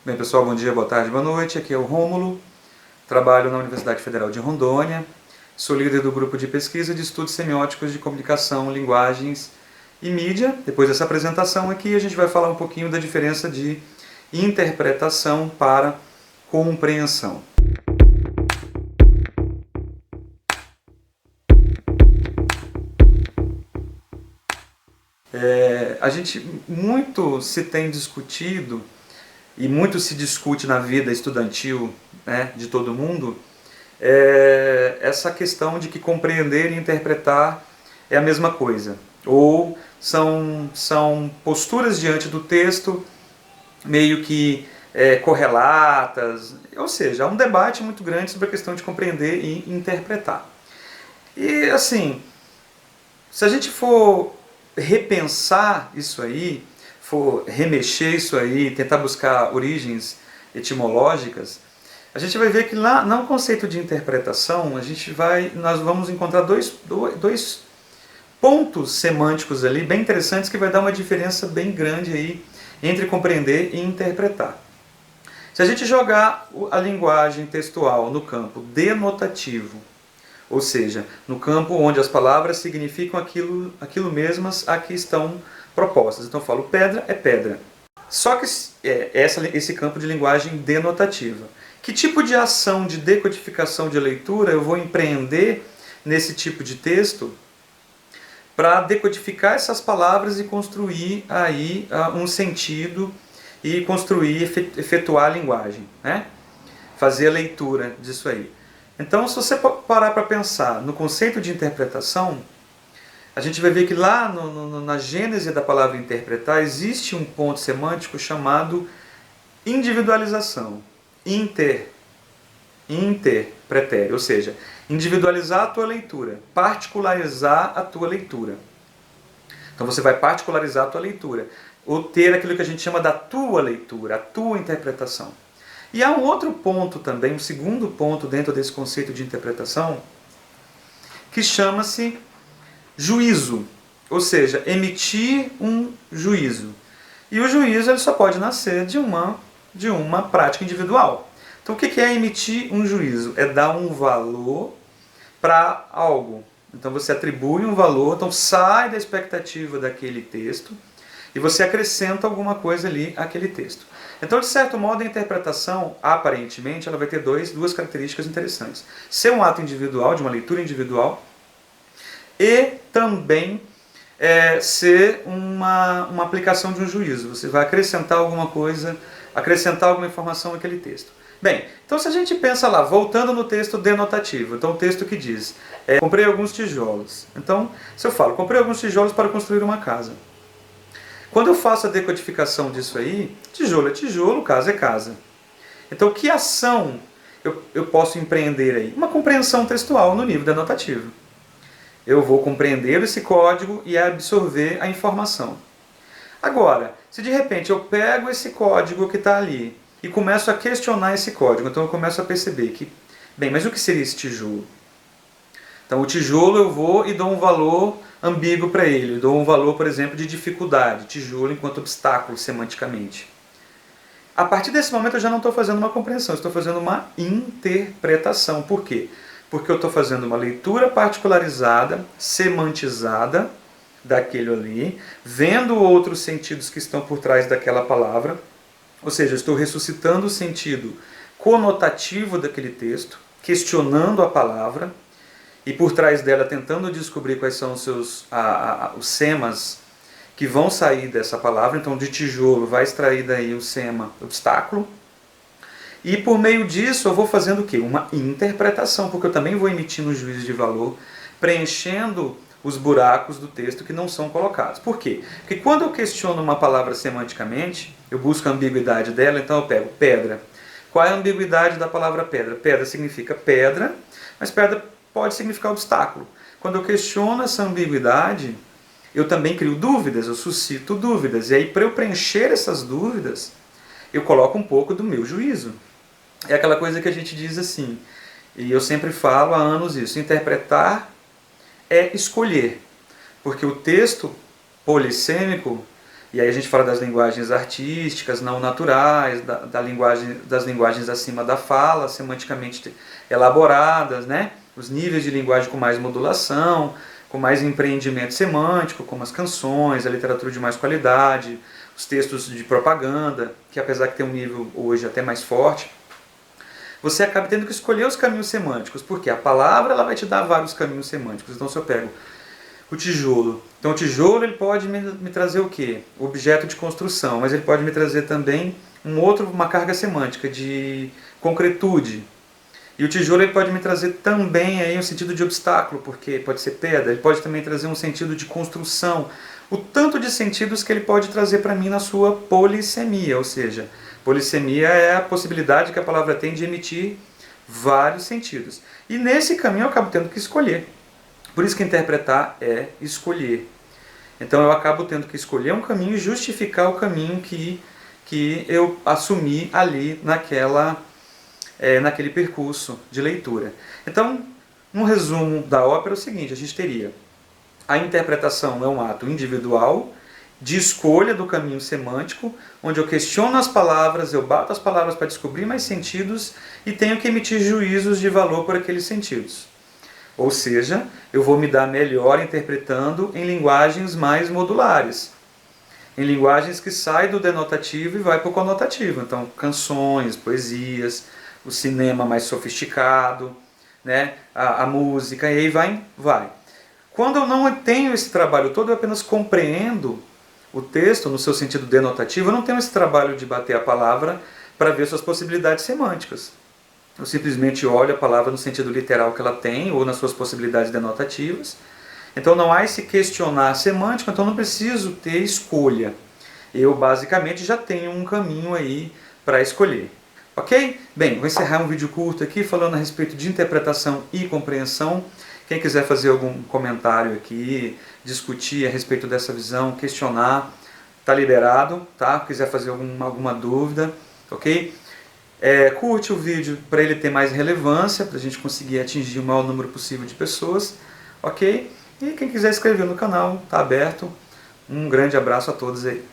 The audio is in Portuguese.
Bem, pessoal, bom dia, boa tarde, boa noite. Aqui é o Rômulo, trabalho na Universidade Federal de Rondônia, sou líder do grupo de pesquisa de estudos semióticos de comunicação, linguagens e mídia. Depois dessa apresentação aqui, a gente vai falar um pouquinho da diferença de interpretação para compreensão. A gente muito se tem discutido e muito se discute na vida estudantil, né, de todo mundo, essa questão de que compreender e interpretar é a mesma coisa, ou são posturas diante do texto meio que correlatas, ou seja, há um debate muito grande sobre a questão de compreender e interpretar. E assim, se a gente for repensar isso aí, for remexer isso aí, tentar buscar origens etimológicas, a gente vai ver que lá no conceito de interpretação nós vamos encontrar dois pontos semânticos ali bem interessantes que vai dar uma diferença bem grande aí entre compreender e interpretar. Se a gente jogar a linguagem textual no campo denotativo, ou seja, no campo onde as palavras significam aquilo mesmas a que estão propostas. Então eu falo pedra é pedra. Só que esse campo de linguagem denotativa. Que tipo de ação de decodificação de leitura eu vou empreender nesse tipo de texto para decodificar essas palavras e construir aí um sentido e efetuar a linguagem, né? Fazer a leitura disso aí. Então, se você parar para pensar no conceito de interpretação, a gente vai ver que lá na gênese da palavra interpretar existe um ponto semântico chamado individualização, interpretério, ou seja, individualizar a tua leitura, particularizar a tua leitura. Então você vai particularizar a tua leitura, ou ter aquilo que a gente chama da tua leitura, a tua interpretação. E há um outro ponto também, um segundo ponto dentro desse conceito de interpretação, que chama-se juízo, ou seja, emitir um juízo. E o juízo ele só pode nascer de uma prática individual. Então o que é emitir um juízo? É dar um valor para algo. Então você atribui um valor, então sai da expectativa daquele texto e você acrescenta alguma coisa ali àquele texto. Então, de certo modo, a interpretação, aparentemente, ela vai ter duas características interessantes. Ser um ato individual, de uma leitura individual, e também ser uma aplicação de um juízo. Você vai acrescentar alguma coisa, acrescentar alguma informação naquele texto. Bem, então se a gente pensa lá, voltando no texto denotativo, então o texto que diz, comprei alguns tijolos. Então, se eu falo, comprei alguns tijolos para construir uma casa. Quando eu faço a decodificação disso aí, tijolo é tijolo, casa é casa. Então, que ação eu posso empreender aí? Uma compreensão textual no nível denotativo. Eu vou compreender esse código e absorver a informação. Agora, se de repente eu pego esse código que está ali e começo a questionar esse código, então eu começo a perceber que, bem, mas o que seria esse tijolo? Então o tijolo eu vou e dou um valor ambíguo para ele. Eu dou um valor, por exemplo, de dificuldade, tijolo enquanto obstáculo semanticamente. A partir desse momento eu já não estou fazendo uma compreensão, eu estou fazendo uma interpretação. Por quê? Porque eu estou fazendo uma leitura particularizada, semantizada daquele ali, vendo outros sentidos que estão por trás daquela palavra, ou seja, eu estou ressuscitando o sentido conotativo daquele texto, questionando a palavra, e por trás dela tentando descobrir quais são os semas que vão sair dessa palavra. Então de tijolo vai extrair daí o sema obstáculo. E por meio disso eu vou fazendo o quê? Uma interpretação, porque eu também vou emitindo um juízo de valor, preenchendo os buracos do texto que não são colocados. Por quê? Porque quando eu questiono uma palavra semanticamente, eu busco a ambiguidade dela, então eu pego pedra. Qual é a ambiguidade da palavra pedra? Pedra significa pedra, mas pedra pode significar obstáculo. Quando eu questiono essa ambiguidade, eu também crio dúvidas, eu suscito dúvidas. E aí, para eu preencher essas dúvidas, eu coloco um pouco do meu juízo. É aquela coisa que a gente diz assim, e eu sempre falo há anos isso, interpretar é escolher. Porque o texto polissêmico E aí a gente fala das linguagens artísticas, não naturais, das linguagens acima da fala, semanticamente elaboradas, né? Os níveis de linguagem com mais modulação, com mais empreendimento semântico, como as canções, a literatura de mais qualidade, os textos de propaganda, que apesar de ter um nível hoje até mais forte, você acaba tendo que escolher os caminhos semânticos, porque a palavra ela vai te dar vários caminhos semânticos. Então se eu pego o tijolo, então o tijolo ele pode me trazer o quê? O objeto de construção, mas ele pode me trazer também uma carga semântica de concretude. E o tijolo ele pode me trazer também aí um sentido de obstáculo, porque pode ser pedra, ele pode também trazer um sentido de construção. O tanto de sentidos que ele pode trazer para mim na sua polissemia, ou seja, polissemia é a possibilidade que a palavra tem de emitir vários sentidos. E nesse caminho eu acabo tendo que escolher. Por isso que interpretar é escolher. Então eu acabo tendo que escolher um caminho e justificar o caminho que eu assumi ali naquele percurso de leitura. Então, um resumo da ópera é o seguinte, a gente teria a interpretação é um ato individual, de escolha do caminho semântico, onde eu questiono as palavras, eu bato as palavras para descobrir mais sentidos e tenho que emitir juízos de valor por aqueles sentidos. Ou seja, eu vou me dar melhor interpretando em linguagens mais modulares, em linguagens que saem do denotativo e vai para o conotativo. Então, canções, poesias, o cinema mais sofisticado, né? a música, e aí vai. Quando eu não tenho esse trabalho todo, eu apenas compreendo o texto no seu sentido denotativo, eu não tenho esse trabalho de bater a palavra para ver suas possibilidades semânticas. Eu simplesmente olho a palavra no sentido literal que ela tem, ou nas suas possibilidades denotativas. Então não há esse questionar semântico, então não preciso ter escolha. Eu basicamente já tenho um caminho aí para escolher. Ok? Bem, vou encerrar um vídeo curto aqui falando a respeito de interpretação e compreensão. Quem quiser fazer algum comentário aqui, discutir a respeito dessa visão, questionar, está liberado, tá? Quiser fazer alguma dúvida, ok? Curte o vídeo para ele ter mais relevância, para a gente conseguir atingir o maior número possível de pessoas, ok? E quem quiser inscrever no canal, está aberto. Um grande abraço a todos aí.